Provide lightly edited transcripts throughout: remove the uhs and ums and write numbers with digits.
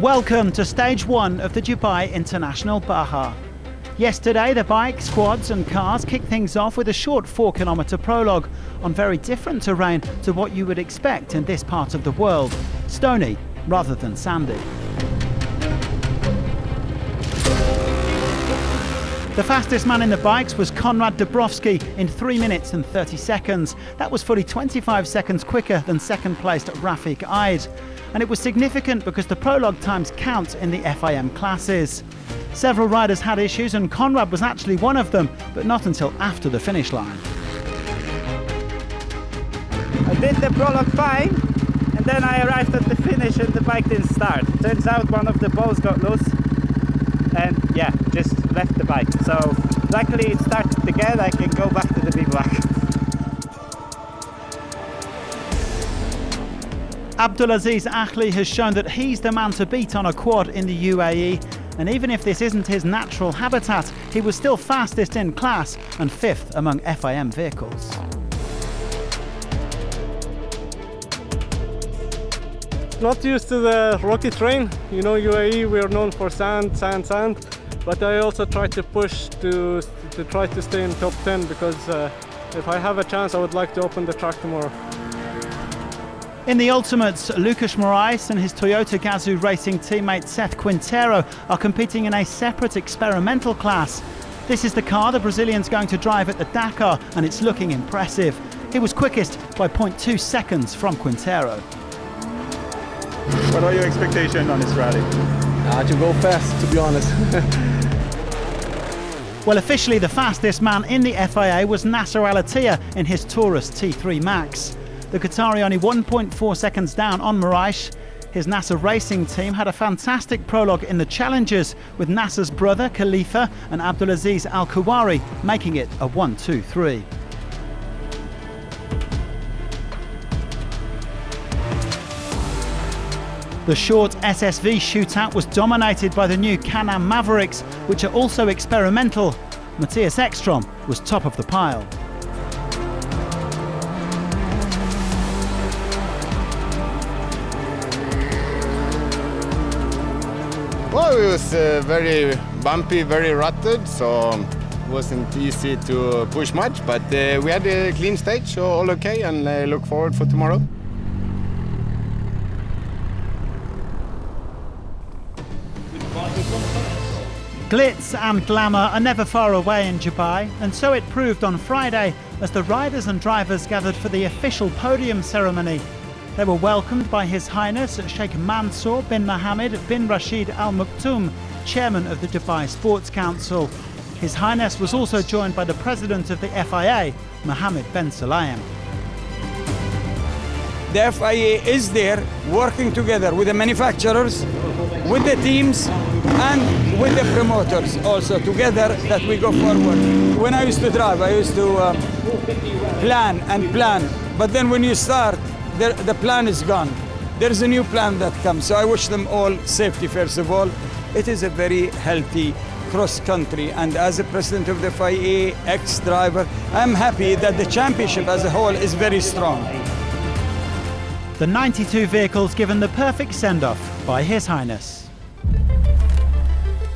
Welcome to Stage 1 of the Dubai International Baja. Yesterday, the bikes, quads and cars kicked things off with a short 4-kilometre prologue on very different terrain to what you would expect in this part of the world. Stony rather than sandy. The fastest man in the bikes was Qudra Dabrowski in 3 minutes and 30 seconds. That was fully 25 seconds quicker than second-placed Rafik Eid. And it was significant because the prologue times count in the FIM classes. Several riders had issues and Conrad was actually one of them, but not until after the finish line. I did the prologue fine, and then I arrived at the finish and the bike didn't start. Turns out one of the balls got loose and yeah, just left the bike. So luckily it started again, I can go back to the bivouac. Abdulaziz Akhli has shown that he's the man to beat on a quad in the UAE, and even if this isn't his natural habitat, he was still fastest in class and 5th among FIM vehicles. Not used to the rocky terrain. You know, UAE, we are known for sand, but I also try to push to try to stay in top 10 because if I have a chance, I would like to open the track tomorrow. In the ultimates, Lucas Moraes and his Toyota Gazoo racing teammate Seth Quintero are competing in a separate experimental class. This is the car the Brazilian's going to drive at the Dakar, and it's looking impressive. He was quickest by 0.2 seconds from Quintero. What are your expectations on this rally? To go fast, to be honest. Well, officially the fastest man in the FIA was Nasser Al-Attiyah in his Taurus T3 Max. The Qatari only 1.4 seconds down on Moraes. His Nasser racing team had a fantastic prologue in the Challengers, with Nasser's brother Khalifa and Abdulaziz Al-Kuwari making it a 1-2-3. The short SSV shootout was dominated by the new Can-Am Mavericks, which are also experimental. Matthias Ekstrom was top of the pile. Well, it was very bumpy, very rutted, so it wasn't easy to push much, but we had a clean stage, so all okay, and I look forward for tomorrow. Glitz and glamour are never far away in Dubai, and so it proved on Friday as the riders and drivers gathered for the official podium ceremony. They were welcomed by His Highness Sheikh Mansour bin Mohammed bin Rashid Al Maktoum, chairman of the Dubai Sports Council. His Highness was also joined by the president of the FIA, Mohammed Ben Sulayem. The FIA is there working together with the manufacturers, with the teams and with the promoters also together, that we go forward. When I used to drive, I used to plan, but then when you start, the plan is gone. There's a new plan that comes, so I wish them all safety first of all. It is a very healthy cross-country, and as a president of the FIA, ex-driver, I'm happy that the championship as a whole is very strong. The 92 vehicles given the perfect send-off by His Highness.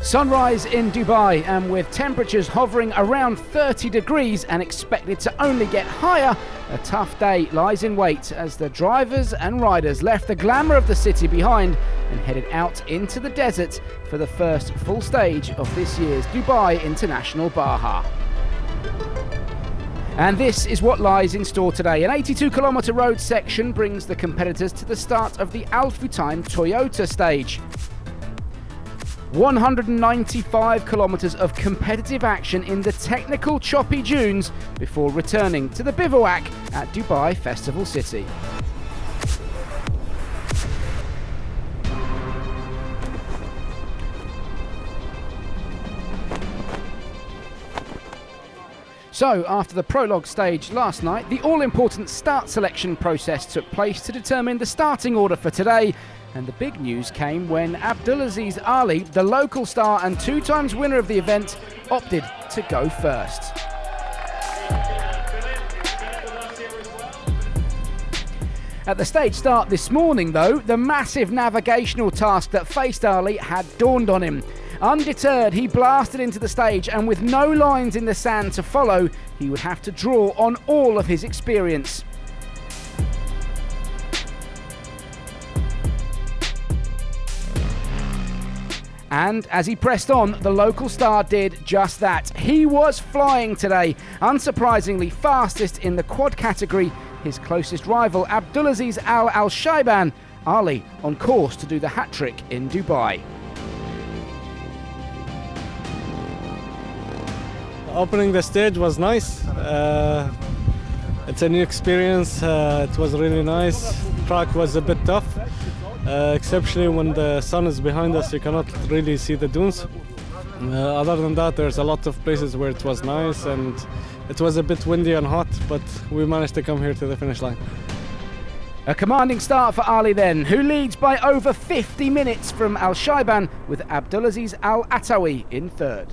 Sunrise in Dubai, and with temperatures hovering around 30 degrees and expected to only get higher, a tough day lies in wait as the drivers and riders left the glamour of the city behind and headed out into the desert for the first full stage of this year's Dubai International Baja. And this is what lies in store today. An 82-kilometre road section brings the competitors to the start of the Al-Futtaim Toyota Stage. 195 kilometres of competitive action in the technical choppy dunes before returning to the bivouac at Dubai Festival City. So, after the prologue stage last night, the all-important start selection process took place to determine the starting order for today. And the big news came when Abdulaziz Ali, the local star and 2 times winner of the event, opted to go first. At the stage start this morning, though, the massive navigational task that faced Ali had dawned on him. Undeterred, he blasted into the stage, and with no lines in the sand to follow, he would have to draw on all of his experience. And as he pressed on, the local star did just that. He was flying today, unsurprisingly fastest in the quad category. His closest rival, Abdulaziz Al-Shaiban, Ali on course to do the hat-trick in Dubai. Opening the stage was nice. It's a new experience. It was really nice. Track was a bit tough, exceptionally when the sun is behind us. You cannot really see the dunes. Other than that, there's a lot of places where it was nice, and it was a bit windy and hot, but we managed to come here to the finish line. A commanding start for Ali then, who leads by over 50 minutes from Al-Shaiban, with Abdulaziz Al-Atawi in third.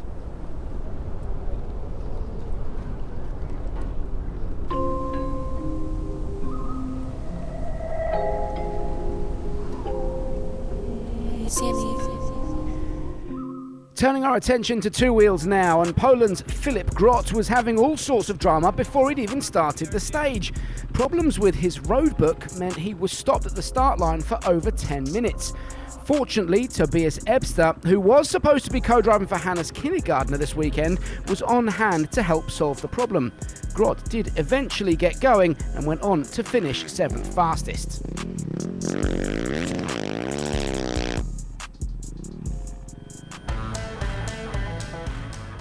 Turning our attention to two wheels now, and Poland's Filip Grot was having all sorts of drama before he'd even started the stage. Problems with his roadbook meant he was stopped at the start line for over 10 minutes. Fortunately, Tobias Ebster, who was supposed to be co-driving for Hannes Kindergartner this weekend, was on hand to help solve the problem. Grot did eventually get going and went on to finish 7th fastest.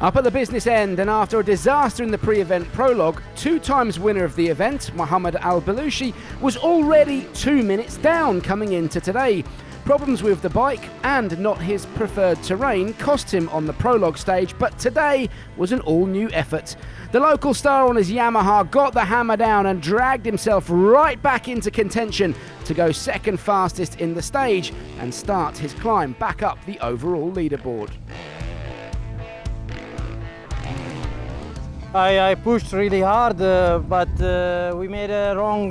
Up at the business end, and after a disaster in the pre-event prologue, 2 times winner of the event, Mohammed Al-Balushi, was already 2 minutes down coming into today. Problems with the bike and not his preferred terrain cost him on the prologue stage, but today was an all-new effort. The local star on his Yamaha got the hammer down and dragged himself right back into contention to go 2nd fastest in the stage and start his climb back up the overall leaderboard. I pushed really hard, but we made a wrong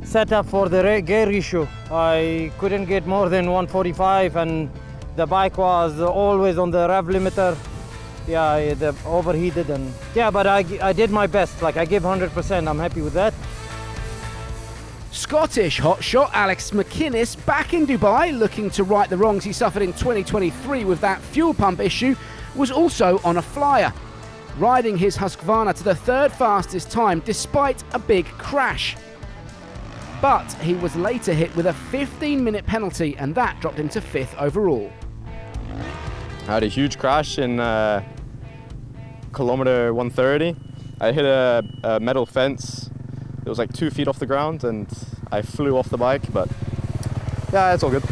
setup for the gear ratio. I couldn't get more than 145, and the bike was always on the rev limiter. Yeah, it overheated, and yeah, but I did my best. Like, I gave 100%. I'm happy with that. Scottish hotshot Alex McInnes back in Dubai, looking to right the wrongs he suffered in 2023 with that fuel pump issue, was also on a flyer, riding his Husqvarna to the 3rd fastest time despite a big crash. But he was later hit with a 15-minute penalty, and that dropped him to 5th overall. I had a huge crash in kilometer 130. I hit a metal fence. It was like 2 feet off the ground, and I flew off the bike, but yeah, it's all good.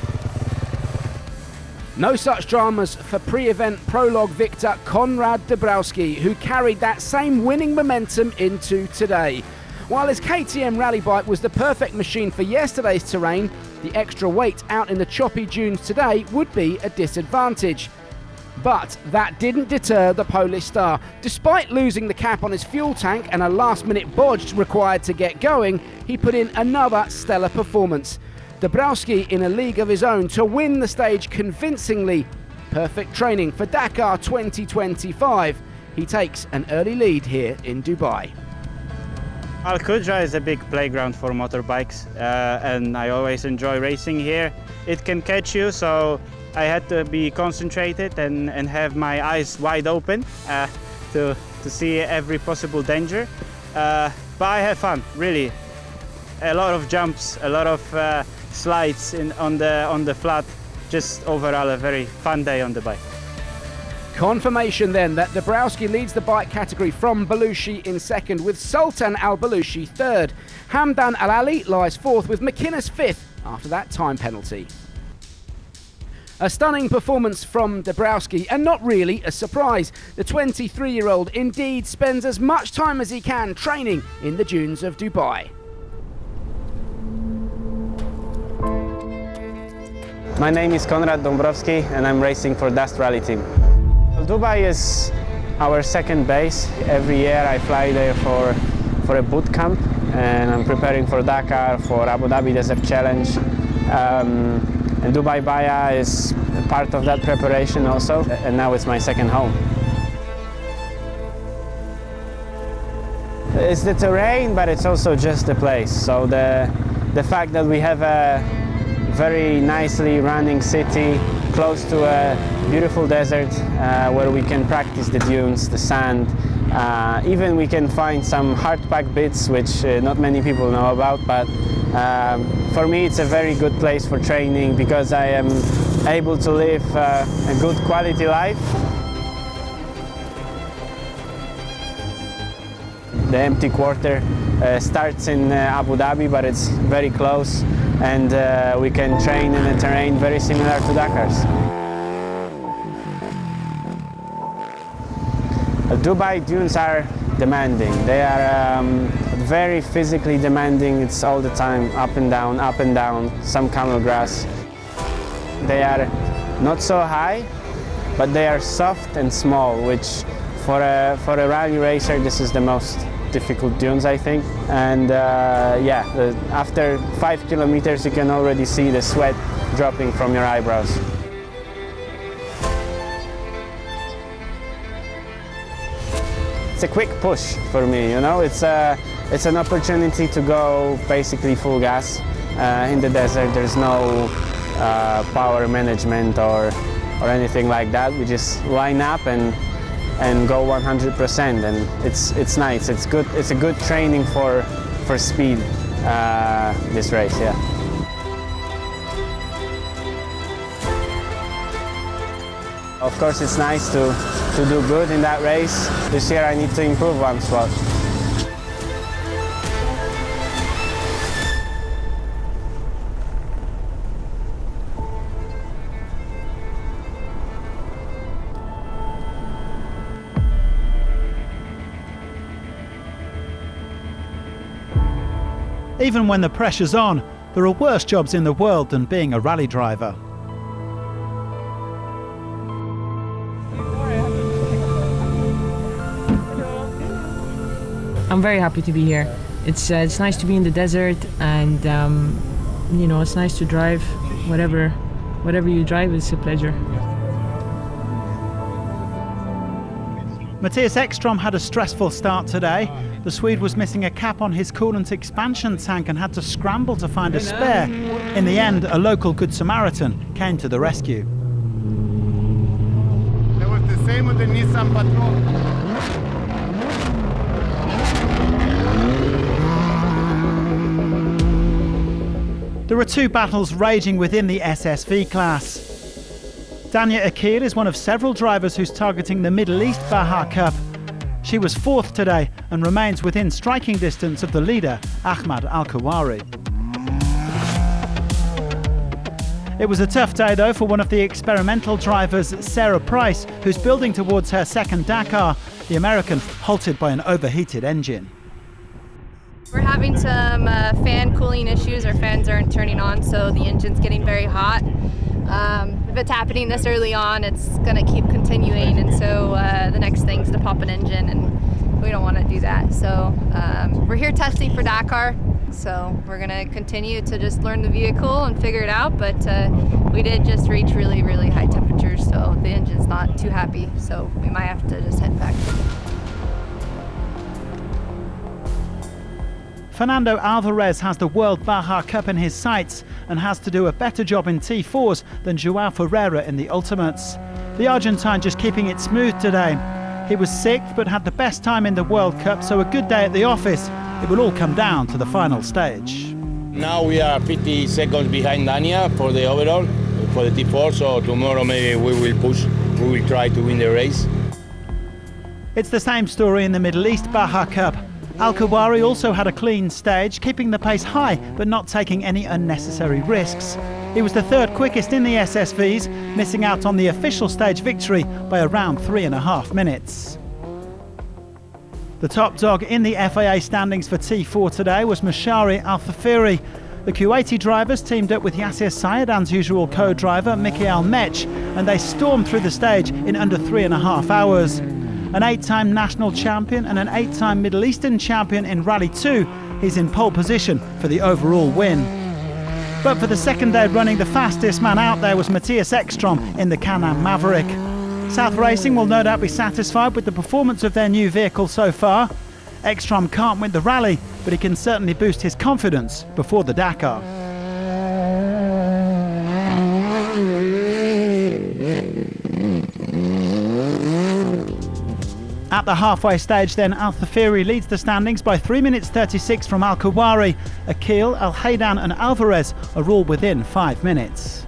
No such dramas for pre-event prologue victor Konrad Dabrowski, who carried that same winning momentum into today. While his KTM rally bike was the perfect machine for yesterday's terrain, the extra weight out in the choppy dunes today would be a disadvantage. But that didn't deter the Polish star. Despite losing the cap on his fuel tank and a last-minute bodge required to get going, he put in another stellar performance. Dabrowski in a league of his own to win the stage convincingly. Perfect training for Dakar 2025. He takes an early lead here in Dubai. Al-Qudra is a big playground for motorbikes, and I always enjoy racing here. It can catch you, so I had to be concentrated and have my eyes wide open to see every possible danger. But I have fun, really. A lot of jumps, a lot of slides on the flat. Just overall a very fun day on the bike. Confirmation then that Dabrowski leads the bike category from Balushi in 2nd, with Sultan Al-Balushi 3rd. Hamdan Al-Ali lies 4th, with McInnes 5th after that time penalty. A stunning performance from Dabrowski, and not really a surprise. The 23-year-old indeed spends as much time as he can training in the dunes of Dubai. My name is Konrad Dabrowski, and I'm racing for Dust Rally team. Dubai is our 2nd base. Every year I fly there for a boot camp, and I'm preparing for Dakar, for Abu Dhabi Desert Challenge. And Dubai Baja is part of that preparation also, and now it's my second home. It's the terrain, but it's also just the place. So the fact that we have a very nicely running city close to a beautiful desert where we can practice the dunes, the sand. Even we can find some hard-packed bits which not many people know about, but for me it's a very good place for training because I am able to live a good quality life. The empty quarter starts in Abu Dhabi, but it's very close, and we can train in a terrain very similar to Dakar's. Dubai dunes are demanding. They are very physically demanding. It's all the time up and down, some camel grass. They are not so high, but they are soft and small, which for a rally racer this is the most difficult dunes, I think. And yeah, after 5 kilometers you can already see the sweat dropping from your eyebrows. It's a quick push for me, you know. It's an opportunity to go basically full gas in the desert. There's no power management or anything like that. We just line up and go 100%, and it's nice. It's good. It's a good training for speed. This race, yeah. Of course, it's nice to do good in that race. This year I need to improve one spot. Even when the pressure's on, there are worse jobs in the world than being a rally driver. I'm very happy to be here. It's nice to be in the desert, and you know, it's nice to drive. Whatever you drive, it's a pleasure. Mattias Ekström had a stressful start today. The Swede was missing a cap on his coolant expansion tank and had to scramble to find a spare. In the end, a local Good Samaritan came to the rescue. That was the same with the Nissan Patrol. There are two battles raging within the SSV class. Dania Akil is one of several drivers who's targeting the Middle East Baja Cup. She was fourth today and remains within striking distance of the leader, Ahmad Al-Khawari. It was a tough day though for one of the experimental drivers, Sarah Price, who's building towards her second Dakar, the American halted by an overheated engine. We're having some fan cooling issues. Our fans aren't turning on, so the engine's getting very hot. If it's happening this early on, it's going to keep continuing, and so the next thing's to pop an engine, and we don't want to do that. So we're here testing for Dakar, so we're going to continue to just learn the vehicle and figure it out, but we did just reach really, really high temperatures, so the engine's not too happy, so we might have to just head back. Fernando Alvarez has the World Baja Cup in his sights and has to do a better job in T4s than Joao Ferreira in the Ultimates. The Argentine just keeping it smooth today. He was sixth but had the best time in the World Cup, so a good day at the office. It will all come down to the final stage. Now we are 50 seconds behind Dania for the overall, for the T4, so tomorrow maybe we will push, we will try to win the race. It's the same story in the Middle East Baja Cup. Al-Khawari also had a clean stage, keeping the pace high but not taking any unnecessary risks. He was the third quickest in the SSVs, missing out on the official stage victory by around 3.5 minutes. The top dog in the FIA standings for T4 today was Mashari Al-Thafiri. The Kuwaiti drivers teamed up with Yassir Sayedan's usual co-driver Mikhail Mech, and they stormed through the stage in under 3.5 hours. An 8-time national champion and an 8-time Middle Eastern champion in Rally 2 he's in pole position for the overall win. But for the second day running, the fastest man out there was Matthias Ekstrom in the Can-Am Maverick. South Racing will no doubt be satisfied with the performance of their new vehicle so far. Ekstrom can't win the rally, but he can certainly boost his confidence before the Dakar. At the halfway stage then, Al-Thafiri leads the standings by 3 minutes 36 from Al-Kawari. Akil, Al-Haydan and Alvarez are all within 5 minutes.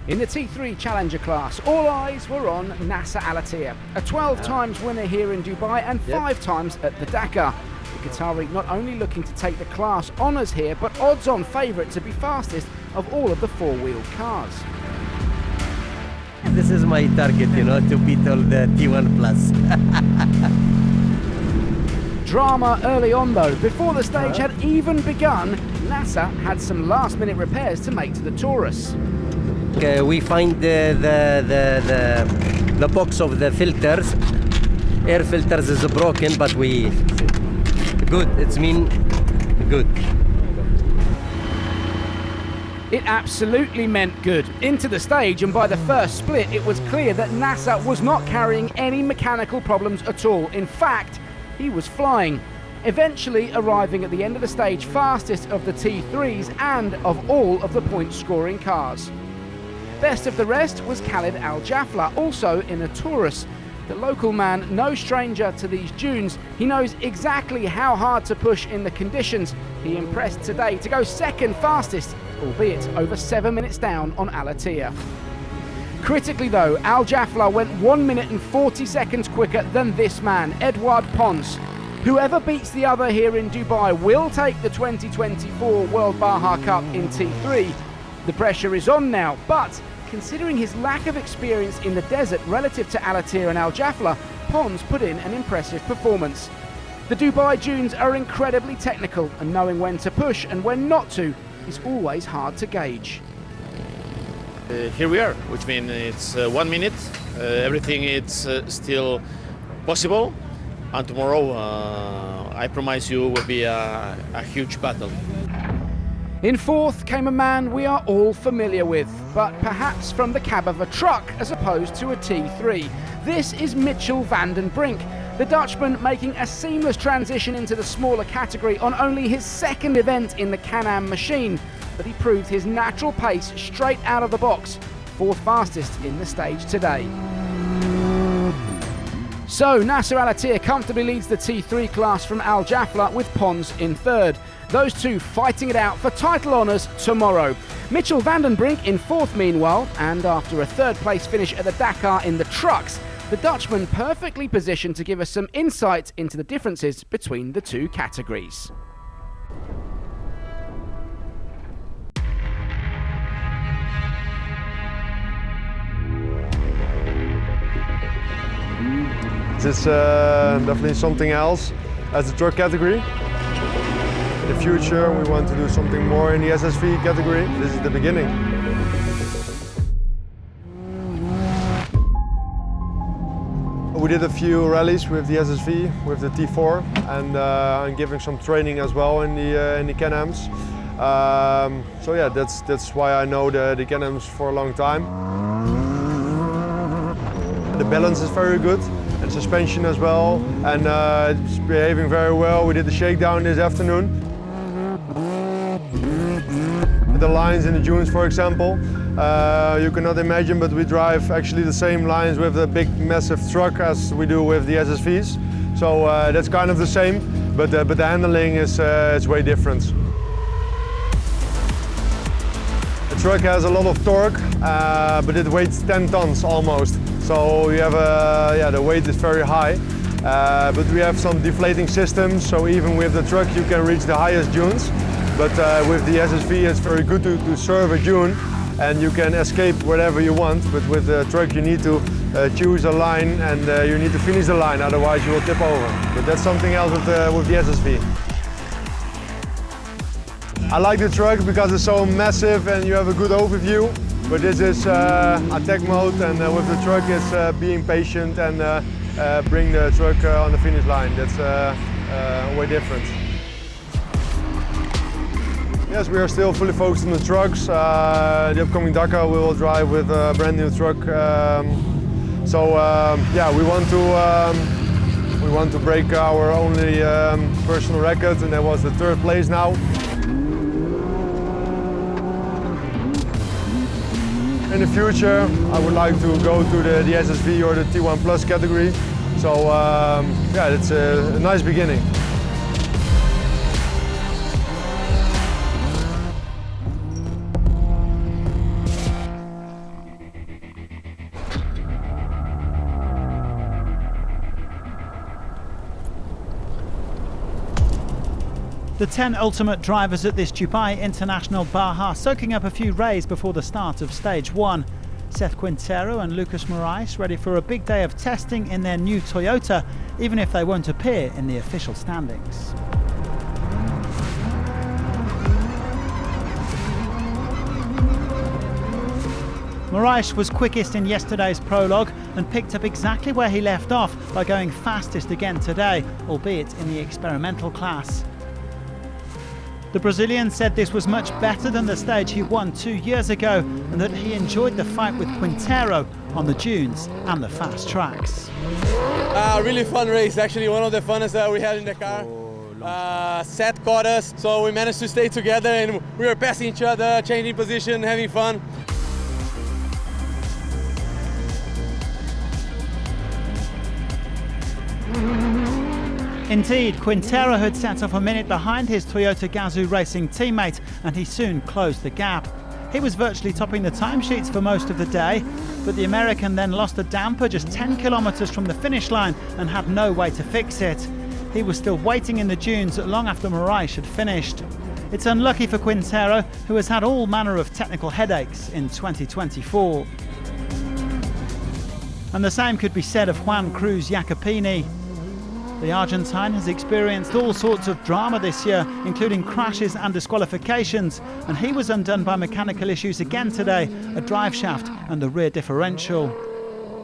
In the T3 Challenger class, all eyes were on Nasser Al-Attiyah, a 12 times winner here in Dubai and 5 times at the Dakar. The Qatari not only looking to take the class honours here, but odds-on favourite to be fastest of all of the four-wheeled cars. This is my target, to beat all the T1 Plus. Drama early on though. Before the stage had even begun, Nasser had some last-minute repairs to make to the Taurus. We find the box of the filters. Air filters is broken, but we good. It's mean good. It absolutely meant good. Into the stage, and by the first split, it was clear that Nasser was not carrying any mechanical problems at all. In fact, he was flying, eventually arriving at the end of the stage fastest of the T3s and of all of the point-scoring cars. Best of the rest was Khalid Al-Jafla, also in a Taurus. The local man, no stranger to these dunes, he knows exactly how hard to push in the conditions. He impressed today to go second fastest, albeit over 7 minutes down on Al-Attiyah. Critically though, Al-Jafla went 1 minute and 40 seconds quicker than this man, Edouard Pons. Whoever beats the other here in Dubai will take the 2024 World Baja Cup in T3. The pressure is on now, but considering his lack of experience in the desert relative to Al-Attiyah and Al-Jafla, Pons put in an impressive performance. The Dubai dunes are incredibly technical, and knowing when to push and when not to is always hard to gauge. Here we are, which means it's 1 minute, everything is still possible, and tomorrow I promise you will be a huge battle. In fourth came a man we are all familiar with, but perhaps from the cab of a truck as opposed to a T3. This is Mitchell van den Brink, the Dutchman making a seamless transition into the smaller category on only his second event in the Can-Am machine, but he proved his natural pace straight out of the box, fourth fastest in the stage today. So Nasser Al-Attiyah comfortably leads the T3 class from Al-Jafla with Pons in third. Those two fighting it out for title honours tomorrow. Mitchell van den Brink in fourth meanwhile, and after a third place finish at the Dakar in the trucks, the Dutchman perfectly positioned to give us some insight into the differences between the two categories. This is definitely something else as the truck category. In the future we want to do something more in the SSV category. This is the beginning. We did a few rallies with the SSV, with the T4, and giving some training as well in the Can-Ams. So yeah, that's why I know the Can-Ams for a long time. The balance is very good, and suspension as well, and it's behaving very well. We did the shakedown this afternoon. The lines in the dunes, for example, you cannot imagine, but we drive actually the same lines with a big massive truck as we do with the SSVs. So that's kind of the same, but the handling is way different. The truck has a lot of torque, but it weighs 10 tons almost. So you have the weight is very high, but we have some deflating systems. So even with the truck, you can reach the highest dunes. But with the SSV, it's very good to serve a dune, and you can escape wherever you want. But with the truck, you need to choose a line, and you need to finish the line, otherwise you will tip over. But that's something else with the SSV. I like the truck because it's so massive and you have a good overview. But this is attack mode, and with the truck it's being patient and bring the truck on the finish line. That's way different. Yes, we are still fully focused on the trucks. The upcoming Dakar we will drive with a brand new truck. Yeah, we want to break our only personal record, and that was the 3rd place now. In the future, I would like to go to the SSV or the T1 Plus category. So yeah, it's a nice beginning. The 10 ultimate drivers at this Dubai International Baja soaking up a few rays before the start of Stage 1. Seth Quintero and Lucas Morais ready for a big day of testing in their new Toyota, even if they won't appear in the official standings. Morais was quickest in yesterday's prologue and picked up exactly where he left off by going fastest again today, albeit in the experimental class. The Brazilian said this was much better than the stage he won 2 years ago, and that he enjoyed the fight with Quintero on the dunes and the fast tracks. Really fun race, actually one of the funnest that we had in the car. Seth caught us, so we managed to stay together and we were passing each other, changing position, having fun. Indeed, Quintero had set off a minute behind his Toyota Gazoo Racing teammate, and he soon closed the gap. He was virtually topping the timesheets for most of the day, but the American then lost a damper just 10 kilometres from the finish line and had no way to fix it. He was still waiting in the dunes long after Morais had finished. It's unlucky for Quintero, who has had all manner of technical headaches in 2024. And the same could be said of Juan Cruz Jacopini. The Argentine has experienced all sorts of drama this year, including crashes and disqualifications, and he was undone by mechanical issues again today, a drive shaft and the rear differential.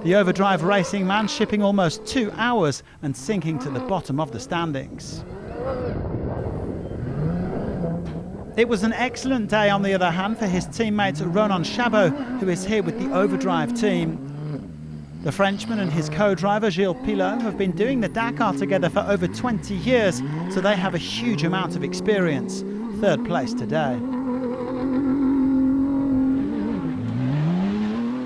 The overdrive racing man shipping almost 2 hours and sinking to the bottom of the standings. It was an excellent day, on the other hand, for his teammate Ronan Chabot, who is here with the overdrive team. The Frenchman and his co-driver Gilles Pilot have been doing the Dakar together for over 20 years, so they have a huge amount of experience. 3rd place today.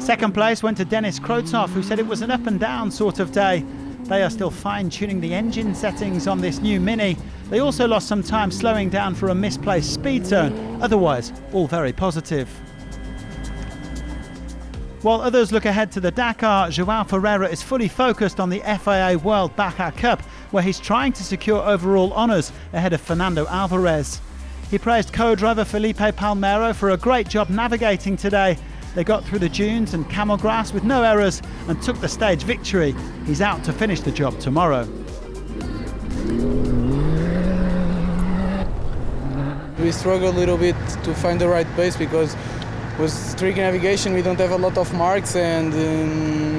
2nd place went to Denis Krotov, who said it was an up and down sort of day. They are still fine-tuning the engine settings on this new Mini. They also lost some time slowing down for a misplaced speed zone. Otherwise, all very positive. While others look ahead to the Dakar, João Ferreira is fully focused on the FIA World Baja Cup, where he's trying to secure overall honours ahead of Fernando Alvarez. He praised co-driver Felipe Palmeiro for a great job navigating today. They got through the dunes and camel grass with no errors and took the stage victory. He's out to finish the job tomorrow. We struggled a little bit to find the right pace because with tricky navigation we don't have a lot of marks, and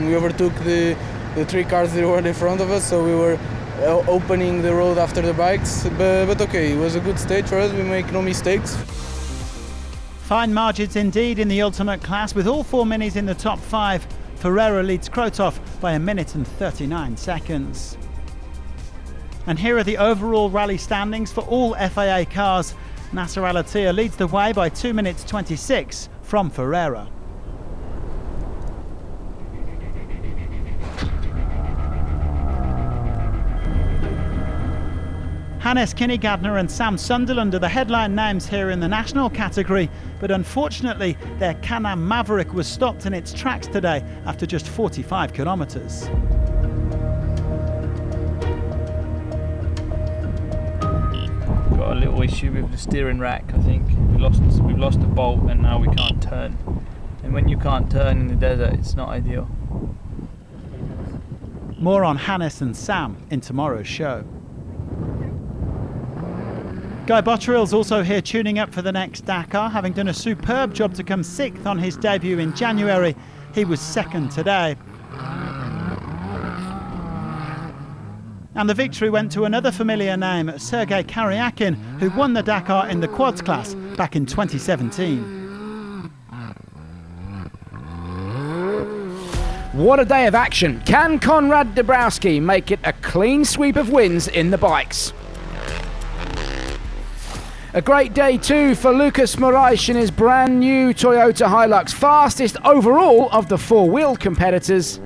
we overtook the 3 cars that were in front of us, so we were opening the road after the bikes, but okay, it was a good stage for us. We make no mistakes. Fine margins indeed in the ultimate class, with all 4 minis in the top 5. Ferreira leads Krotov by 1 minute and 39 seconds. And here are the overall rally standings for all FIA cars. Nasser Al-Attiyah leads the way by 2 minutes 26 from Ferreira. Hannes Kinnegardner and Sam Sunderland are the headline names here in the national category, but unfortunately their Can-Am Maverick was stopped in its tracks today after just 45 kilometres. Got a little issue with the steering rack. I think we've lost a bolt and now we can't turn. And when you can't turn in the desert, it's not ideal. More on Hannes and Sam in tomorrow's show. Guy Botterill's also here tuning up for the next Dakar, having done a superb job to come 6th on his debut in January. He was 2nd today. And the victory went to another familiar name, Sergei Karyakin, who won the Dakar in the quads class back in 2017. What a day of action. Can Konrad Dabrowski make it a clean sweep of wins in the bikes? A great day too for Lucas Moraes in his brand new Toyota Hilux, fastest overall of the four-wheeled competitors.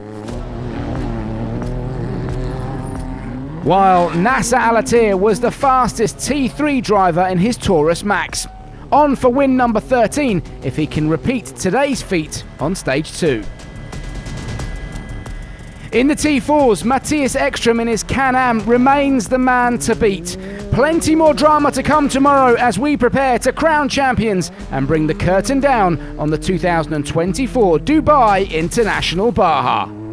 While Nasser Al-Attiyah was the fastest T3 driver in his Taurus Max. On for win number 13 if he can repeat today's feat on stage 2. In the T4s, Matthias Ekström in his Can-Am remains the man to beat. Plenty more drama to come tomorrow as we prepare to crown champions and bring the curtain down on the 2024 Dubai International Baja.